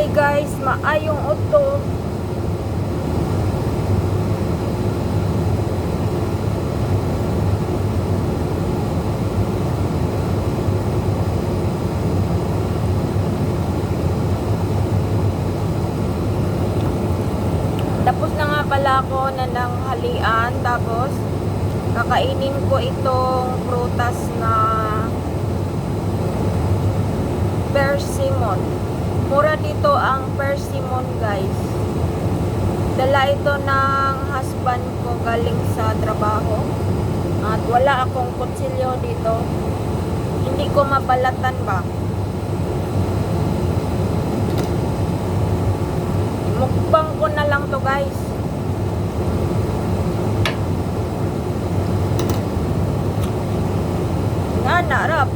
Hi guys, maayong udto. Tapos na nga pala ako na ng halian. Tapos kakainin ko itong prutas na persimmon. Mura dito ang persimmon guys. Dala ito ng husband ko galing sa trabaho. At wala akong kutsilyo dito. Hindi ko mabalatan ba. Mukbang ko na lang to guys. Nga narap.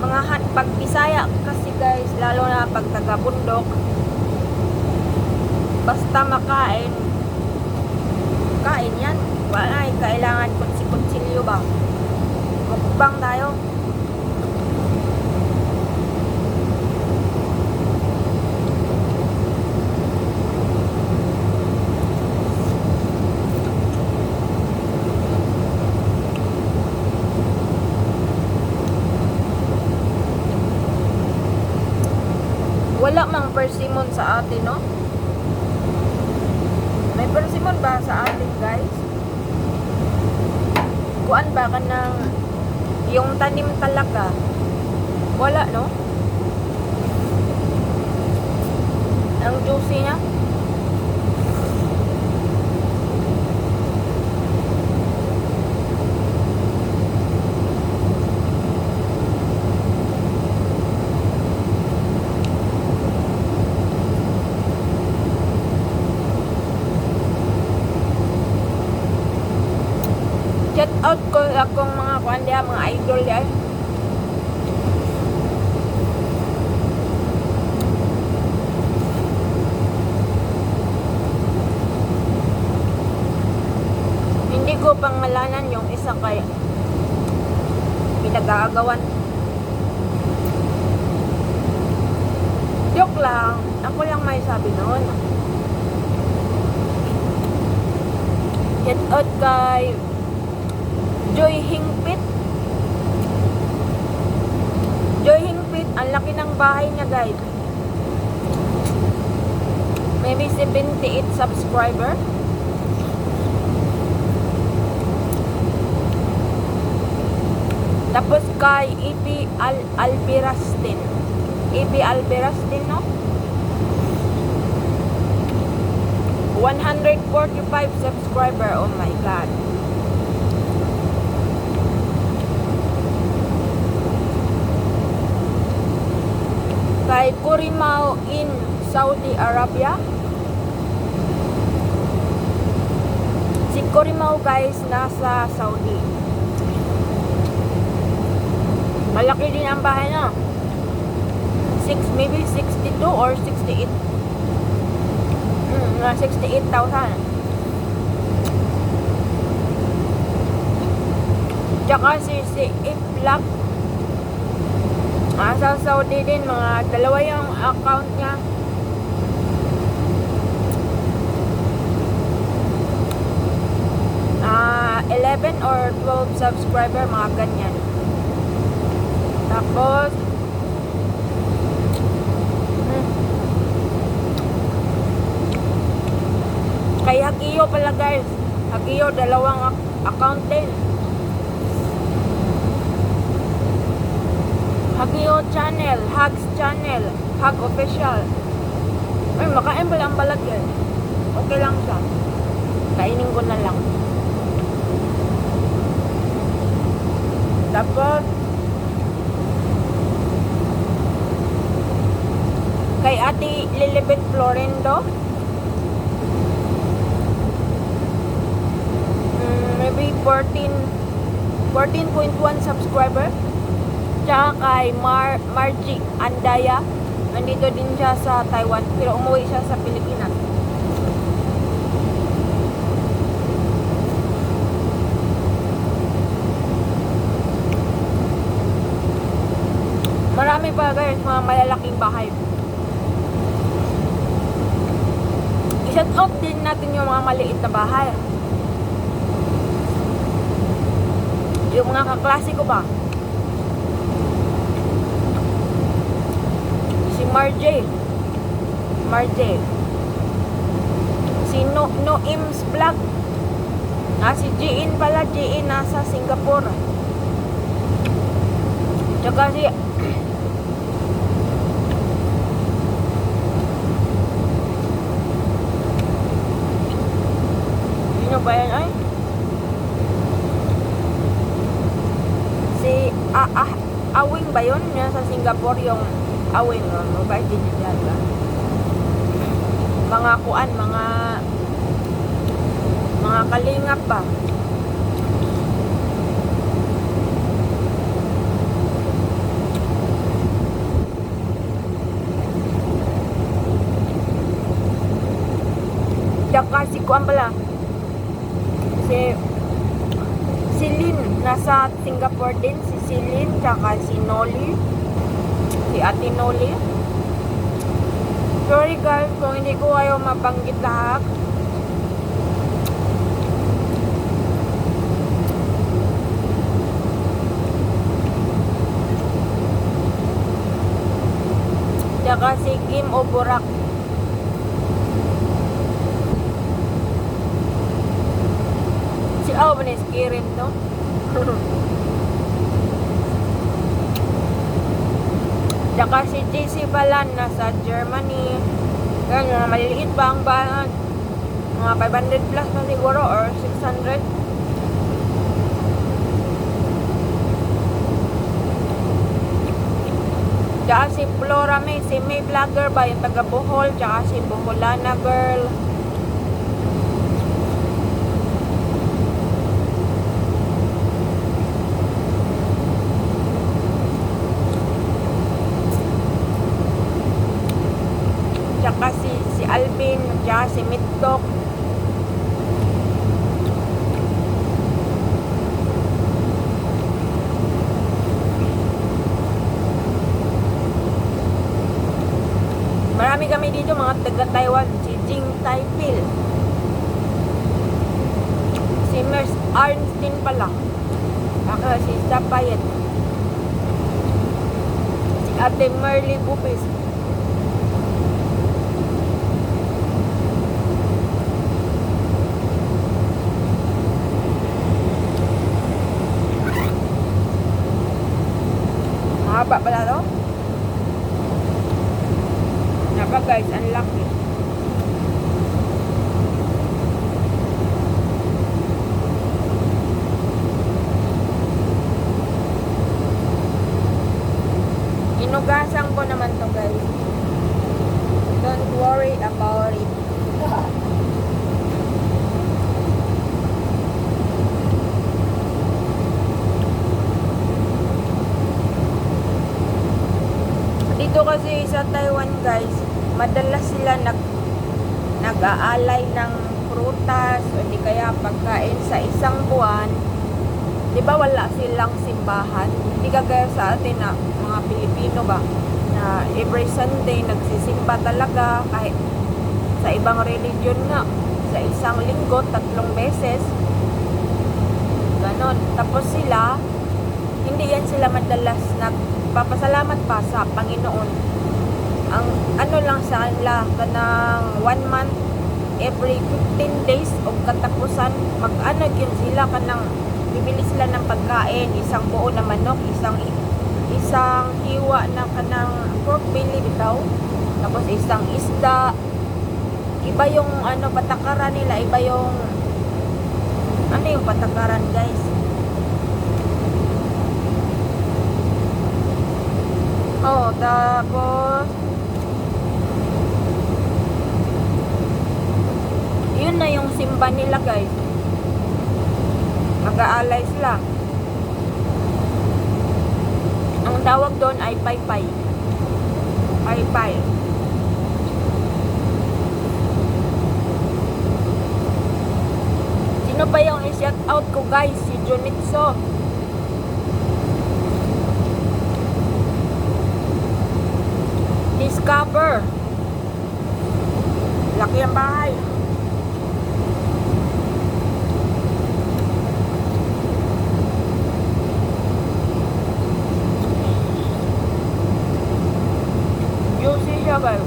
Mga pag Bisaya kasi guys, lalo na pag taga bundok, basta makain, kain yan. Wala ay kailangan kutsilyo ba. Mukbang tayo. Wala mang persimmon sa atin, no? May persimmon ba sa atin, guys? Kuan ba ka ng yung tanim talaga? Wala, no? Ang juicy niya. Shout out ko akong mga kuan diya, mga idol diya. Hindi ko pang malanan yung isa kay pinag-aagawan. Joke lang. Ako lang may sabi noon. Shout out kay Joy Hingpit. Joy Hingpit, ang laki ng bahay niya guys. Maybe 78 subscriber. Tapos kay E.B. Alberastin. E.B. Alberastin, no? 145 subscriber. Oh my God. Kay Kurimao in Saudi Arabia. Si Kurimao guys nasa Saudi. Malaki din ang bahay na. Maybe 62 or 68. 68,000. Tsaka si Iflak. Sa Saudi din, mga dalawa yung account niya. Ah, 11 or 12 subscriber, mga ganyan. Tapos kay Hagiyo pala guys. Hagiyo, dalawang account din. Hagiyo channel, Hugs channel, Hug official. Ay, makain pala ang balag yan. Okay lang siya. Kainin ko na lang. Tapos kay Ate Lilibet Florendo. Maybe 14.1 subscriber. Tsaka kay Margie Andaya. Nandito din siya sa Taiwan, pero umuwi siya sa Pilipinas. Marami pa guys, mga malalaking bahay. Shout out din natin yung mga maliit na bahay. Yung mga kaklase ko ba? Si Marjay. Si Noim's Vlog. Si Jiin pala. Jiin nasa Singapore. Tsaka si sino ba yan ay? Si Awing ba yun? Yan sa Singapore yung Awing. Mabait din yan ba? Mga kuan, mga kalingap ba? Tsaka si kuan pala. Si Lynn nasa Singapore din. Si Lynn tsaka si Noli. Si Ate Noli. Sorry guys kung hindi ko kayo mabanggit lahat. Tsaka si Kim Oburak. Si Alvanis Kirin to. Tsaka si JC Balan nasa Germany. Ganyan, maliliit ba ang bahan? Mga 500 plus na siguro or 600. Tsaka si Flora May, si May Vlogger ba yung taga Bohol, tsaka si Boholana Girl. Tsaka si Alvin, tsaka si Mitok. Marami kami dito mga taga Taiwan. Si Jing Taipil, si Mers Arnstein pala, si Sapayet, si Ate Merly Bupis. Mahaba pala to. Napa guys, ang laki. Inugasan ko naman to guys. Don't worry about it. Dito kasi sa Taiwan guys, madalas sila nag-aalay ng prutas o di kaya pagkain sa isang buwan. Di ba wala silang simbahan? Hindi kagaya sa atin na mga Pilipino ba, na every Sunday nagsisimba talaga, kahit sa ibang religion nga, sa isang linggo, 3 beses. Ganon. Tapos sila, hindi yan sila madalas nagpapasalamat pa sa Panginoon. Ang ano lang sa kanila, kanang 1 month, every 15 days o katapusan, mag-ano yun sila, kanang bibili sila ng pagkain, isang buo na manok, isang hiwa na kanang pork belly bitaw, tapos isang isda. Iba yung ano patakaran nila, iba yung ano yung patakaran guys. Tapos yun na yung simba nila guys. Mag-aalay sila. Ang tawag doon ay paypay. Paypay. Sino pa yung i-shout out ko guys? Si Junitso. Discover. Laki ang bahay. Juicy siya guys.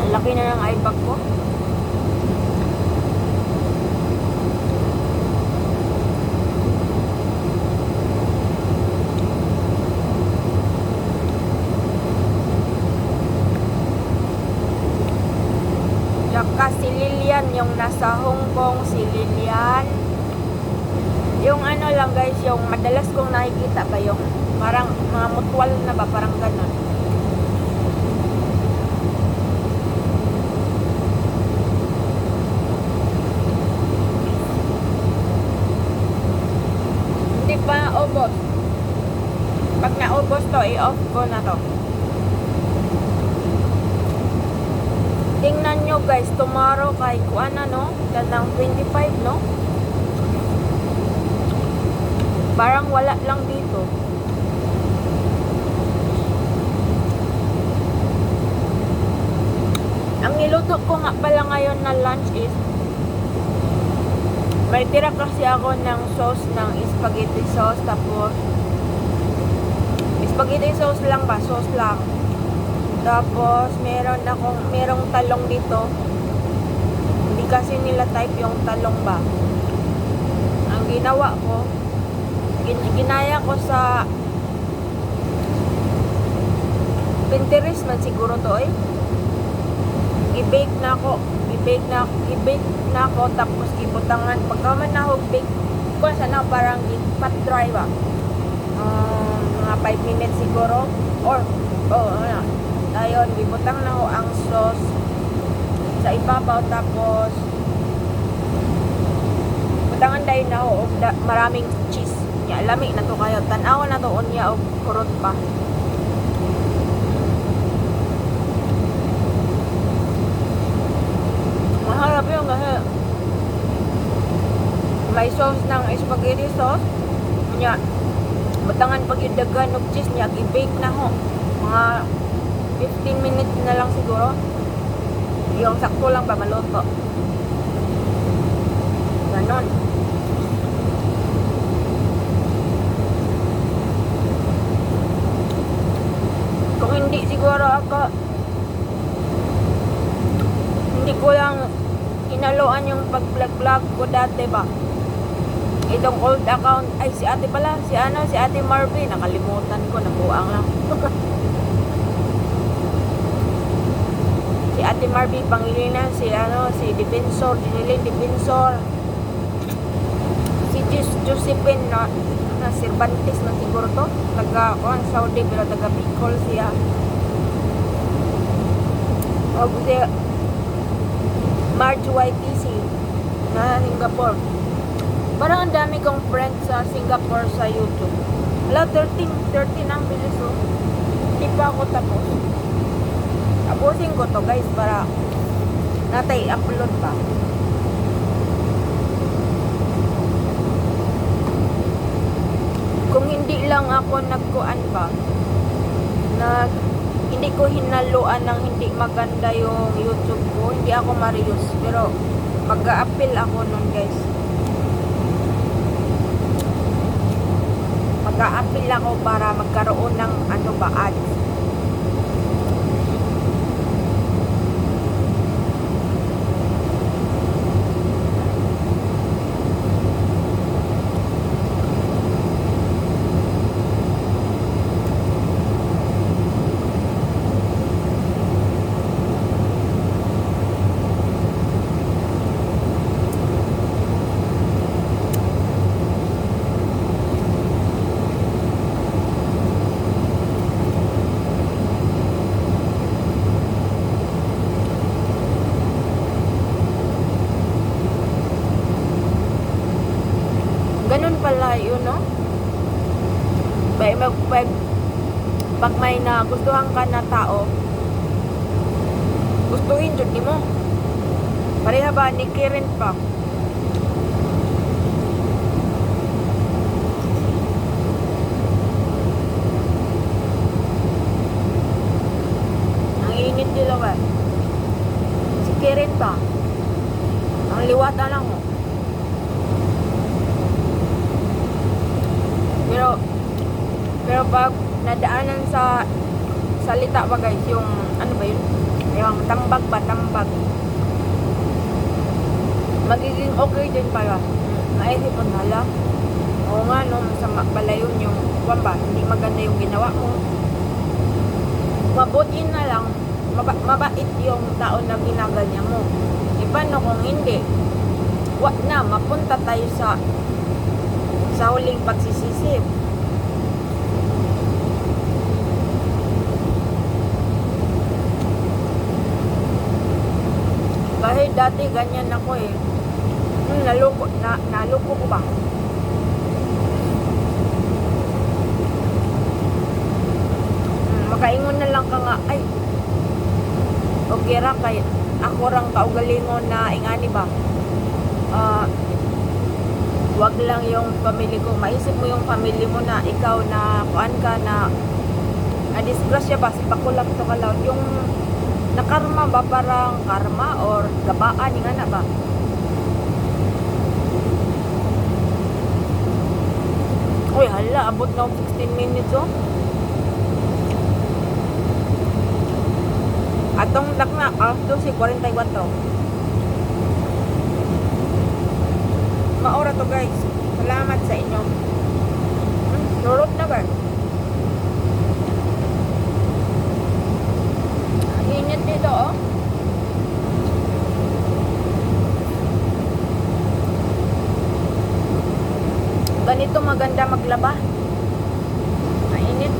Ang laki na ng eye bag ko. Tsaka si Lilian, yung nasa Hong Kong, si Lilian. Yung ano lang guys, yung madalas kong nakikita ba yung parang mga mutual na ba, parang ganon. Hindi pa ubos. Pag naubos to, i-off ko na to. Tingnan nyo guys, tomorrow kay kuana no, kanang 25 no. Parang wala lang dito. Ang niluto ko nga pala ngayon na lunch is may tira kasi ako ng sauce ng spaghetti sauce, tapos spaghetti sauce lang ba? Sauce lang. Tapos merong talong dito. Hindi kasi nila type yung talong ba. Ang ginawa ko, ginaya ko sa Pinterest man siguro to eh. I-bake na ako, tapos ibutangan pagka man na ako bake ko sana parang pat dry ba. Mga 5 minutes siguro or ayun, ibutang na ako ang sauce sa ibabaw, tapos butangan dahil na ako maraming cheese ya, lami na to kayo, tanaw na to unya og kurot pa. Maharap yung kasi may sauce ng spaghetti sauce nya, butangan pag yung dagan og cheese nya, i-bake na ho mga 15 minutes na lang siguro. Yung sakto lang ba maluto. Ganon. Kung hindi siguro ako, hindi ko lang inaluan yung pag-vlog ko dati ba. Itong old account, ay si ate pala, si ate Marvin, nakalimutan ko, nabuang lang. Si ate Marvin Pangilinan, si Defensor, Dinilin Defensor, si Josephine na Cervantes man siguro to, taga Saudi pero taga Bicol siya. O si Marge YTC na Singapore. Parang ang dami kong friends sa Singapore sa YouTube. Wala, 13 ang bilis oh. Hindi pa ako tapos. Tapusin ko to guys para natay upload pa. Kung hindi lang ako nagkuan pa, hindi ko hinaluan ng hindi maganda yung YouTube ko, hindi ako ma-reuse. Pero mag-a-appeal ako nun guys. Mag-a-appeal ako para magkaroon ng ads. Ganun pala yun, no? Pag may nagustuhan ka na tao, gustuhin dyan mo. Pareha ba ni Karen pa? Ang init kilo ba? Si Kirin ba? Ang liwata lang mo. Pero pag nadaanan sa salita ba guys, yung ano ba yun? Yung tambag ba? Tambag. Magiging okay din pala. Maisip mo hala. Oo nga no, masama pala yun yung ba, hindi maganda yung ginawa mo. Mabuti na lang, mabait yung tao na ginaganyan mo. E paano kung hindi? Wag na, mapunta tayo sa huling pagsisisip. Kahit dati ganyan ako eh. Naluko ko ba? Makaingon na lang ka nga, ay, okay ra kay ako rang kaugalingon na ingani ba? Wag lang yung family ko. Maisip mo yung family mo na ikaw na kuan ka na disgrasya ba? Sipakulang to ka lang. Yung nakarma ba parang karma or gabaan nga na ba? Uy, hala, abot na 16 minutes oh. Atong dakna, alto si 44. Maora to guys. Salamat sa inyo. Surot na ba? Ang init dito oh. Ganito maganda maglaba. Mainit.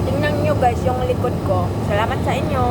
Tingnan nyo guys yung likod ko. Salamat sa inyo.